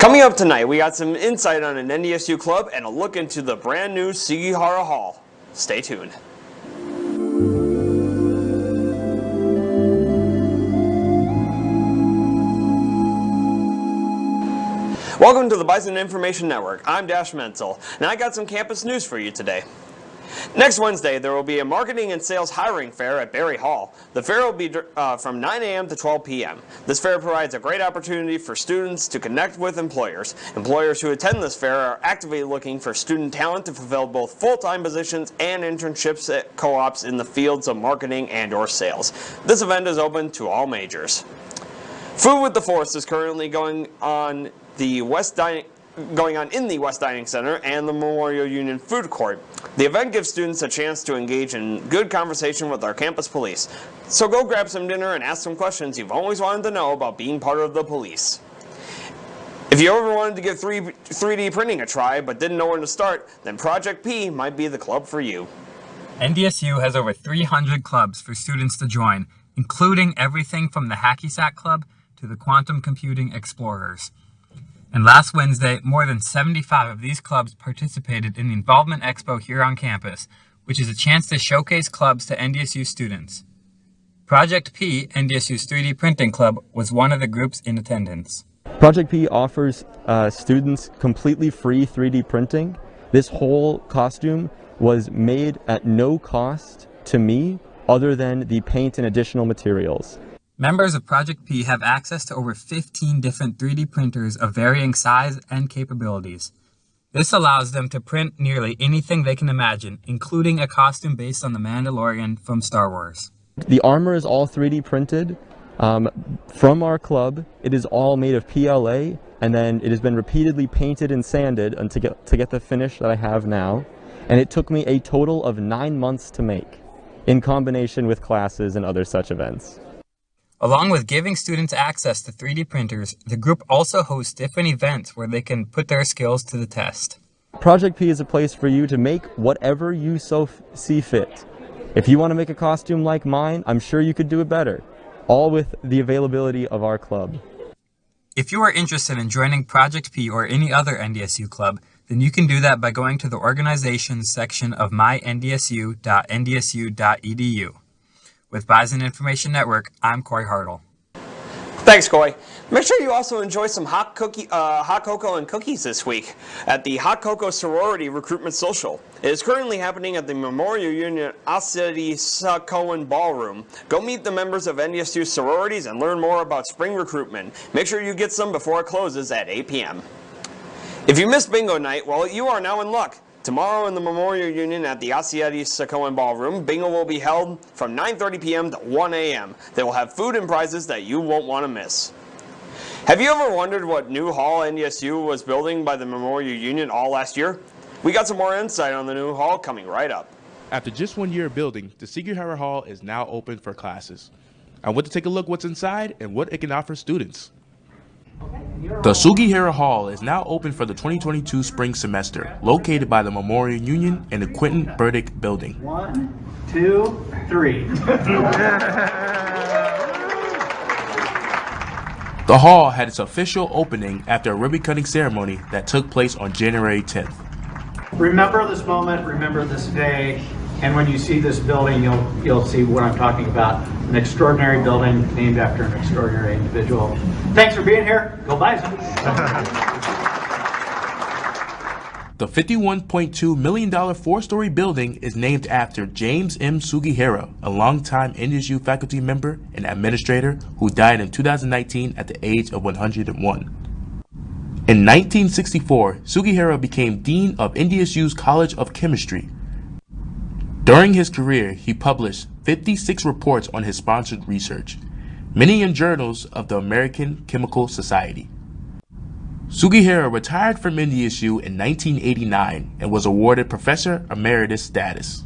Coming up tonight, we got some insight on an NDSU club and a look into the brand new Sugihara Hall. Stay tuned. Welcome to the Bison Information Network. I'm Dash Menzel, and I got some campus news for you today. Next Wednesday, there will be a marketing and sales hiring fair at Berry Hall. The fair will be from 9 a.m. to 12 p.m. This fair provides a great opportunity for students to connect with employers. Employers who attend this fair are actively looking for student talent to fulfill both full-time positions and internships at co-ops in the fields of marketing and/or sales. This event is open to all majors. Food with the Force is currently going on in the West Dining Center and the Memorial Union Food Court. The event gives students a chance to engage in good conversation with our campus police. So go grab some dinner and ask some questions you've always wanted to know about being part of the police. If you ever wanted to give 3D printing a try but didn't know where to start, then Project P might be the club for you. NDSU has over 300 clubs for students to join, including everything from the Hacky Sack Club to the Quantum Computing Explorers. And last Wednesday, more than 75 of these clubs participated in the Involvement Expo here on campus, which is a chance to showcase clubs to NDSU students. Project P, NDSU's 3D printing club, was one of the groups in attendance. Project P offers students completely free 3D printing. This whole costume was made at no cost to me other than the paint and additional materials. Members of Project P have access to over 15 different 3D printers of varying size and capabilities. This allows them to print nearly anything they can imagine, including a costume based on the Mandalorian from Star Wars. The armor is all 3D printed from our club. It is all made of PLA, and then it has been repeatedly painted and sanded to get the finish that I have now. And it took me a total of 9 months to make, in combination with classes and other such events. Along with giving students access to 3D printers, the group also hosts different events where they can put their skills to the test. Project P is a place for you to make whatever you see fit. If you want to make a costume like mine, I'm sure you could do it better, all with the availability of our club. If you are interested in joining Project P or any other NDSU club, then you can do that by going to the organizations section of mynDSU.ndsu.edu. With Bison Information Network, I'm Corey Hartle. Thanks, Coy. Make sure you also enjoy some hot cocoa and cookies this week at the Hot Cocoa Sorority Recruitment Social. It is currently happening at the Memorial Union Cohen Ballroom. Go meet the members of NDSU sororities and learn more about spring recruitment. Make sure you get some before it closes at 8 p.m. If you missed bingo night, well, you are now in luck. Tomorrow in the Memorial Union at the Cohen Ballroom, bingo will be held from 9:30 p.m. to 1 a.m. They will have food and prizes that you won't want to miss. Have you ever wondered what new hall NDSU was building by the Memorial Union all last year? We got some more insight on the new hall coming right up. After just 1 year of building, the Sugihara Hall is now open for classes. I went to take a look what's inside and what it can offer students. The Sugihara Hall is now open for the 2022 spring semester, located by the Memorial Union in the Quentin Burdick building. 1, 2, 3. The hall had its official opening after a ribbon cutting ceremony that took place on January 10th. Remember this moment, remember this day, and when you see this building, you'll see what I'm talking about. An extraordinary building named after an extraordinary individual. Thanks for being here. Go Bison. The $51.2 million 4-story building is named after James M. Sugihara, a longtime NDSU faculty member and administrator who died in 2019 at the age of 101. In 1964, Sugihara became Dean of NDSU's College of Chemistry. During his career, he published 56 reports on his sponsored research, many in journals of the American Chemical Society. Sugihara retired from NDSU in 1989 and was awarded Professor Emeritus status.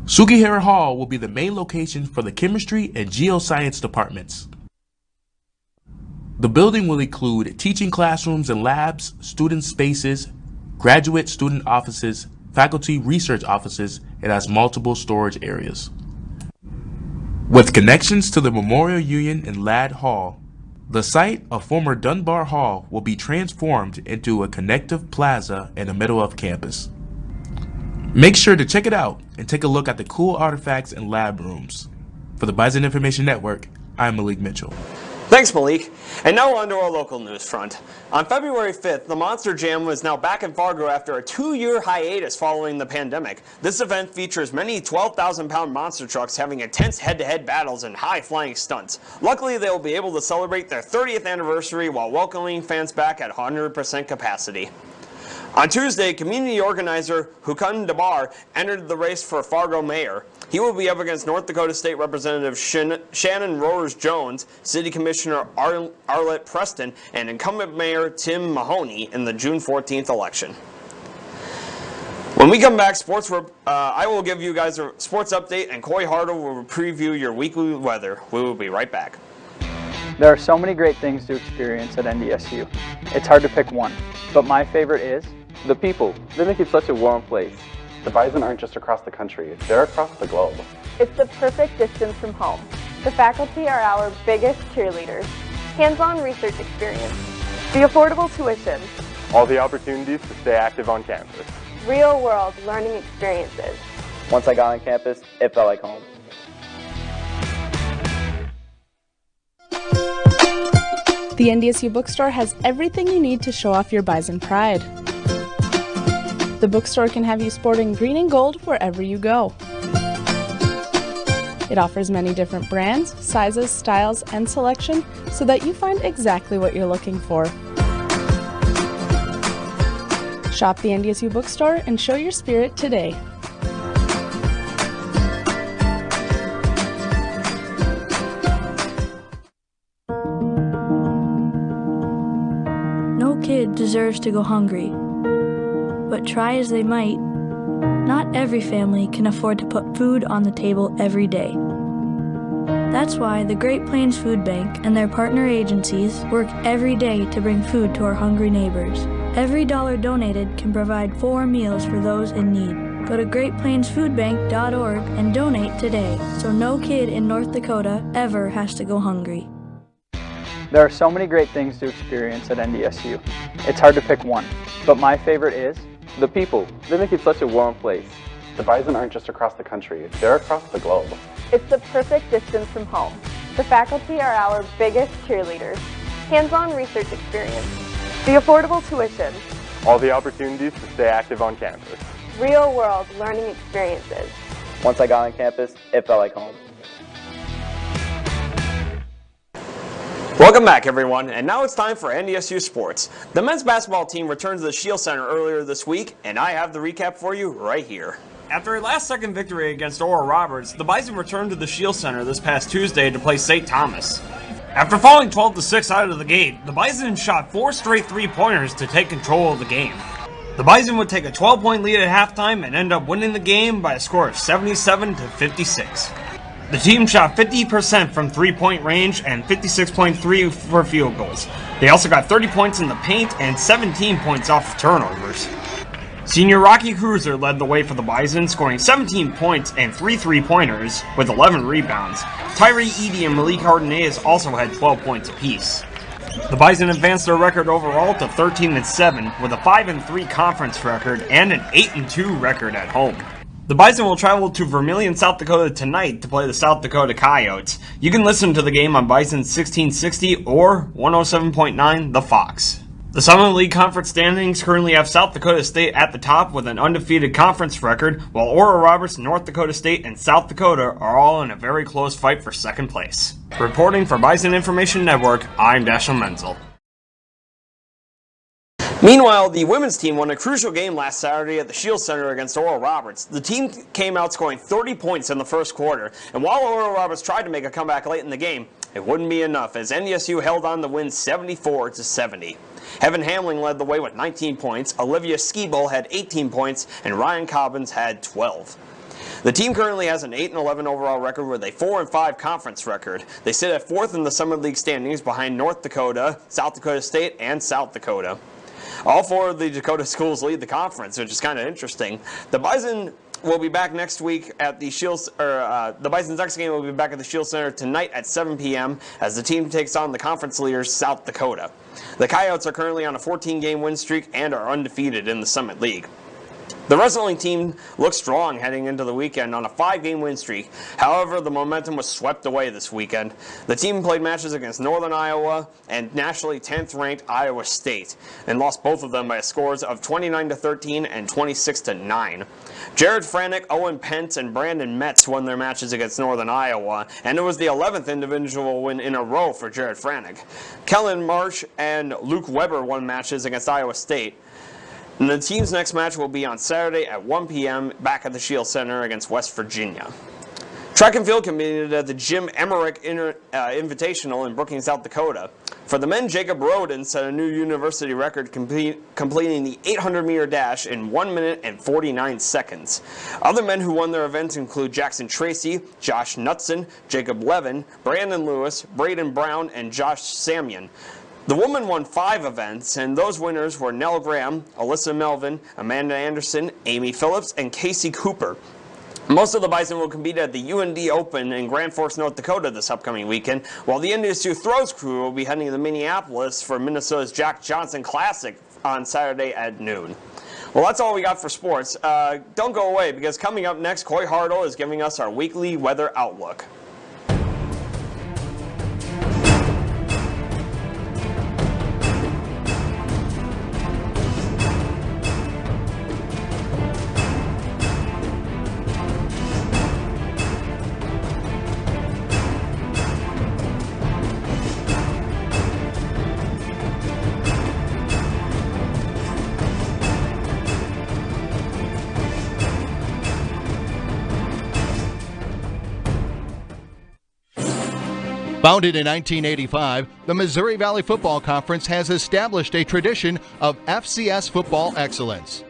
Sugihara Hall will be the main location for the chemistry and geoscience departments. The building will include teaching classrooms and labs, student spaces, graduate student offices, faculty research offices, and has multiple storage areas. With connections to the Memorial Union and Ladd Hall, The site of former Dunbar Hall will be transformed into a connective plaza in the middle of campus. Make sure to check it out and take a look at the cool artifacts and lab rooms. For the Bison Information Network, I'm Malik Mitchell. Thanks, Malik. And now on to our local news front. On February 5th, the Monster Jam was now back in Fargo after a 2-year hiatus following the pandemic. This event features many 12,000-pound monster trucks having intense head-to-head battles and high-flying stunts. Luckily, they will be able to celebrate their 30th anniversary while welcoming fans back at 100% capacity. On Tuesday, community organizer Hukun Dabar entered the race for Fargo mayor. He will be up against North Dakota State Representative Shannon Rowers-Jones, City Commissioner Arlette Preston, and incumbent Mayor Tim Mahoney in the June 14th election. When we come back, I will give you guys a sports update, and Coy Harder will preview your weekly weather. We will be right back. There are so many great things to experience at NDSU. It's hard to pick one, but my favorite is the people. They make it such a warm place. The Bison aren't just across the country, they're across the globe. It's the perfect distance from home. The faculty are our biggest cheerleaders. Hands-on research experience. The affordable tuition. All the opportunities to stay active on campus. Real-world learning experiences. Once I got on campus, it felt like home. The NDSU bookstore has everything you need to show off your Bison pride. The bookstore can have you sporting green and gold wherever you go. It offers many different brands, sizes, styles, and selection so that you find exactly what you're looking for. Shop the NDSU bookstore and show your spirit today. No kid deserves to go hungry. But try as they might, not every family can afford to put food on the table every day. That's why the Great Plains Food Bank and their partner agencies work every day to bring food to our hungry neighbors. Every dollar donated can provide 4 meals for those in need. Go to greatplainsfoodbank.org and donate today so no kid in North Dakota ever has to go hungry. there are so many great things to experience at NDSU. It's hard to pick one, but my favorite is the people. They make it such a warm place. The Bison aren't just across the country, they're across the globe. It's the perfect distance from home. The faculty are our biggest cheerleaders. Hands-on research experience. The affordable tuition. All the opportunities to stay active on campus. Real-world learning experiences. Once I got on campus, it felt like home. Welcome back, everyone, and now it's time for NDSU Sports. The men's basketball team returned to the Shield Center earlier this week, and I have the recap for you right here. After a last-second victory against Oral Roberts, the Bison returned to the Shield Center this past Tuesday to play St. Thomas. After falling 12-6 out of the gate, the Bison shot 4 straight three-pointers to take control of the game. The Bison would take a 12-point lead at halftime and end up winning the game by a score of 77-56. The team shot 50% from three-point range and 56.3% for field goals. They also got 30 points in the paint and 17 points off of turnovers. Senior Rocky Cruiser led the way for the Bison, scoring 17 points and 3 three-pointers with 11 rebounds. Tyree Edey and Malik Hardenez also had 12 points apiece. The Bison advanced their record overall to 13-7 with a 5-3 conference record and an 8-2 record at home. The Bison will travel to Vermilion, South Dakota tonight to play the South Dakota Coyotes. You can listen to the game on Bison 1660 or 107.9 The Fox. The Summit League Conference standings currently have South Dakota State at the top with an undefeated conference record, while Oral Roberts, North Dakota State, and South Dakota are all in a very close fight for second place. Reporting for Bison Information Network, I'm Dashiell Menzel. Meanwhile, the women's team won a crucial game last Saturday at the Shield Center against Oral Roberts. The team came out scoring 30 points in the first quarter, and while Oral Roberts tried to make a comeback late in the game, it wouldn't be enough as NDSU held on to win 74-70. Heaven Hamling led the way with 19 points, Olivia Skiebel had 18 points, and Ryan Cobbins had 12. The team currently has an 8-11 overall record with a 4-5 conference record. They sit at 4th in the Summit League standings behind North Dakota, South Dakota State, and South Dakota. All 4 of the Dakota schools lead the conference, which is kind of interesting. The Bison will be back next week at the Shields, the Bison's next game will be back at the Shields Center tonight at 7 p.m. as the team takes on the conference leaders South Dakota. The Coyotes are currently on a 14-game win streak and are undefeated in the Summit League. The wrestling team looks strong heading into the weekend on a 5-game win streak. However, the momentum was swept away this weekend. The team played matches against Northern Iowa and nationally 10th-ranked Iowa State and lost both of them by scores of 29-13 and 26-9. Jared Franick, Owen Pence, and Brandon Metz won their matches against Northern Iowa, and it was the 11th individual win in a row for Jared Franick. Kellen Marsh and Luke Weber won matches against Iowa State. And the team's next match will be on Saturday at 1 p.m. back at the Shield Center against West Virginia. Track and field competed at the Jim Emmerich Invitational in Brookings, South Dakota. For the men, Jacob Roden set a new university record completing the 800-meter dash in 1 minute and 49 seconds. Other men who won their events include Jackson Tracy, Josh Knutson, Jacob Levin, Brandon Lewis, Braden Brown, and Josh Samian. The women won 5 events, and those winners were Nell Graham, Alyssa Melvin, Amanda Anderson, Amy Phillips, and Casey Cooper. Most of the Bison will compete at the UND Open in Grand Forks, North Dakota this upcoming weekend, while the NDSU Throws crew will be heading to Minneapolis for Minnesota's Jack Johnson Classic on Saturday at noon. Well, that's all we got for sports. Don't go away, because coming up next, Coy Hartle is giving us our weekly weather outlook. Founded in 1985, the Missouri Valley Football Conference has established a tradition of FCS football excellence.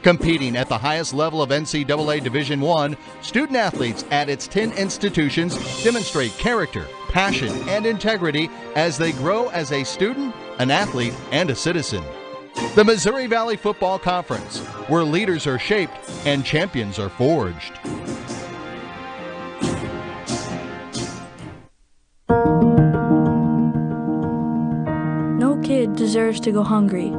Competing at the highest level of NCAA Division I, student athletes at its 10 institutions demonstrate character, passion, and integrity as they grow as a student, an athlete, and a citizen. The Missouri Valley Football Conference, where leaders are shaped and champions are forged. No kid deserves to go hungry,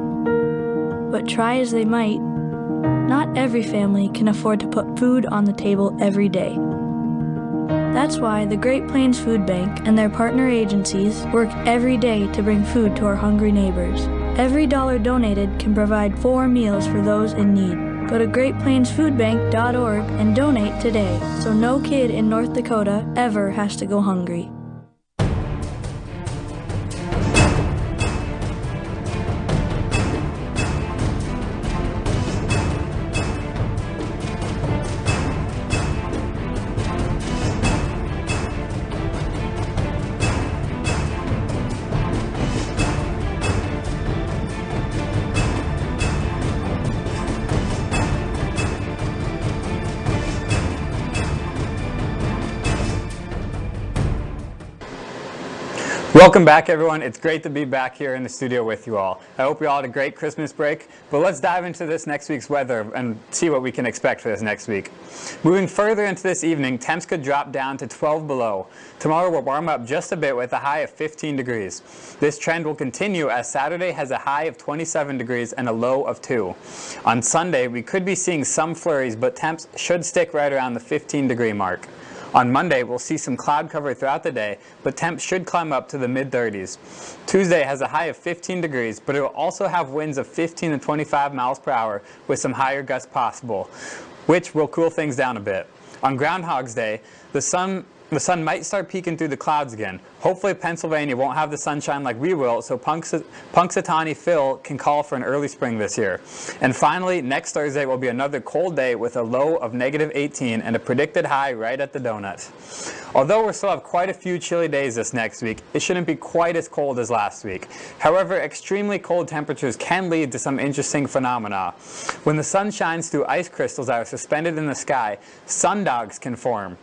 but try as they might, not every family can afford to put food on the table every day. That's why the Great Plains Food Bank and their partner agencies work every day to bring food to our hungry neighbors. Every dollar donated can provide 4 meals for those in need. Go to greatplainsfoodbank.org and donate today, so no kid in North Dakota ever has to go hungry. Welcome back, everyone. It's great to be back here in the studio with you all. I hope you all had a great Christmas break, but let's dive into this next week's weather and see what we can expect for this next week. Moving further into this evening, temps could drop down to 12 below. Tomorrow will warm up just a bit with a high of 15 degrees. This trend will continue as Saturday has a high of 27 degrees and a low of 2. On Sunday, we could be seeing some flurries, but temps should stick right around the 15-degree mark. On Monday, we'll see some cloud cover throughout the day, but temps should climb up to the mid-30s. Tuesday has a high of 15 degrees, but it will also have winds of 15 to 25 miles per hour with some higher gusts possible, which will cool things down a bit. On Groundhog's Day, the sun might start peeking through the clouds again. Hopefully Pennsylvania won't have the sunshine like we will, so Punxsutawney Phil can call for an early spring this year. And finally, next Thursday will be another cold day with a low of -18 and a predicted high right at the donut. Although we'll still have quite a few chilly days this next week, it shouldn't be quite as cold as last week. However, extremely cold temperatures can lead to some interesting phenomena. When the sun shines through ice crystals that are suspended in the sky, sundogs can form,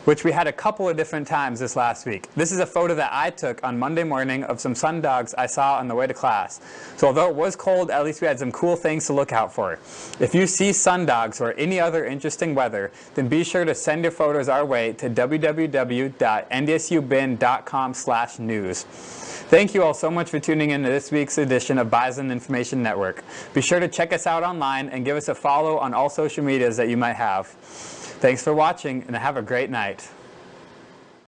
which we had a couple of different times this last week. This is a photo that I took on Monday morning of some sundogs I saw on the way to class. So although it was cold, at least we had some cool things to look out for. If you see sundogs or any other interesting weather, then be sure to send your photos our way to www.ndsubin.com/news. Thank you all so much for tuning in to this week's edition of Bison Information Network. Be sure to check us out online and give us a follow on all social medias that you might have. Thanks for watching and have a great night.